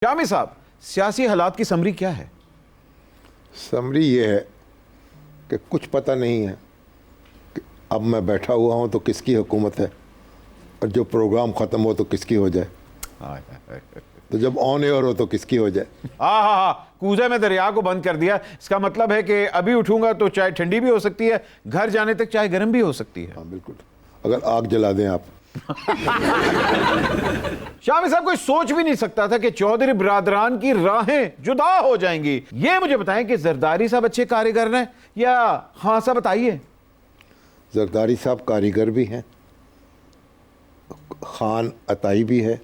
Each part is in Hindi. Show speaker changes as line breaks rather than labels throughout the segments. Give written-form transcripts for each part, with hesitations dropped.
शामी साहब, सियासी हालात की समरी क्या है?
समरी ये है कि कुछ पता नहीं है कि अब मैं बैठा हुआ हूँ तो किसकी हुकूमत है और जो प्रोग्राम ख़त्म हो तो किसकी हो जाए, तो जब ऑन एयर हो तो किसकी हो जाए।
हाँ, कूजे में दरिया को बंद कर दिया। इसका मतलब है कि अभी उठूंगा तो चाय ठंडी भी हो सकती है, घर जाने तक चाय गर्म भी हो सकती है।
हाँ बिल्कुल, अगर आग जला दें आप।
शामी साहब, कोई सोच भी नहीं सकता था कि चौधरी बिरादरान की राहें जुदा हो जाएंगी। ये मुझे बताएं कि जरदारी साहब अच्छे कारीगर हैं या हाँ साहब बताइए।
जरदारी साहब कारीगर भी हैं, खान अताई भी है,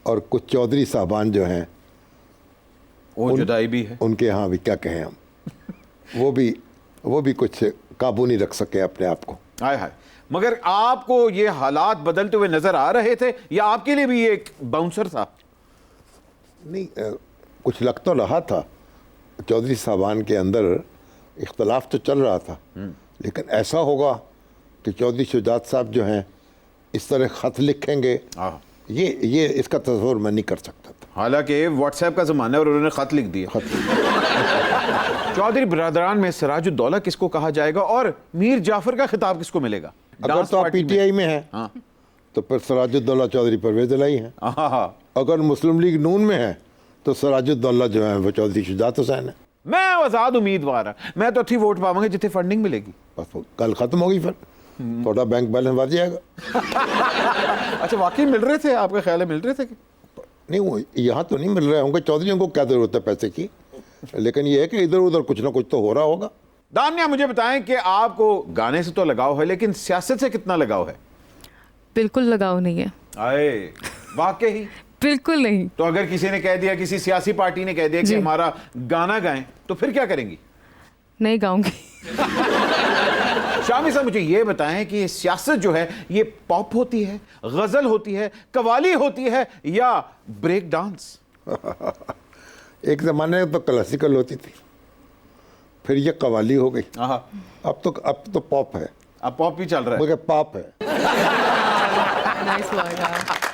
और कुछ चौधरी साहबान जो हैं
वो जुदाई भी है।
उनके यहाँ भी क्या कहें हम, वो भी कुछ काबू नहीं रख सके अपने आप को।
हाय हाय, मगर आपको ये हालात बदलते हुए नजर आ रहे थे या आपके लिए भी ये एक बाउंसर था?
नहीं, कुछ लग तो रहा था, चौधरी साहबान के अंदर इख्तलाफ तो चल रहा था, लेकिन ऐसा होगा कि चौधरी शुजात साहब जो हैं इस तरह ख़त लिखेंगे, ये इसका तस्वर मैं नहीं कर सकता था।
हालांकि व्हाट्सएप का ज़माना है और उन्होंने ख़त लिख दिया। चौधरी बिरादरान में सिराजुद्दौला किसको कहा जाएगा और मीर जाफर का खिताब किसको मिलेगा?
अगर तो आप पीटीआई में हैं
हाँ,
तो फिर सिराजुद्दौला चौधरी परवेज़ इलाही हैं। अगर मुस्लिम लीग नून में है तो सिराजुद्दौला जो है वो चौधरी शुजात हुसैन है।
मैं आजाद उम्मीदवार है, मैं तो अच्छी वोट पावांगे जितने फंडिंग मिलेगी।
बस वो कल खत्म होगी, फिर थोड़ा बैंक बैलेंस बढ़ जाएगा।
अच्छा, वाकई मिल रहे थे? आपका ख्याल है मिल रहे थे कि
नहीं? वो यहाँ तो नहीं मिल रहे होंगे, चौधरियों को क्या जरूरत है पैसे की, लेकिन ये है कि इधर उधर कुछ ना कुछ तो हो रहा होगा।
दानिया, मुझे बताएं कि आपको गाने से तो लगाव है, लेकिन सियासत से कितना लगाव है?
बिल्कुल लगाव नहीं है।
आए, वाकई
बिल्कुल नहीं।
तो अगर किसी ने कह दिया, किसी सियासी पार्टी ने कह दिया कि हमारा गाना गाएं, तो फिर क्या करेंगी?
नहीं गाऊंगी।
शामी साहब, मुझे ये बताएं कि सियासत जो है ये पॉप होती है, गजल होती है, कवाली होती है या ब्रेक डांस?
एक ज़माने में तो क्लासिकल होती थी, फिर ये कवाली हो गई, अब तो पॉप है।
अब पॉप भी चल रहा है,
मगर पॉप है।
Nice word.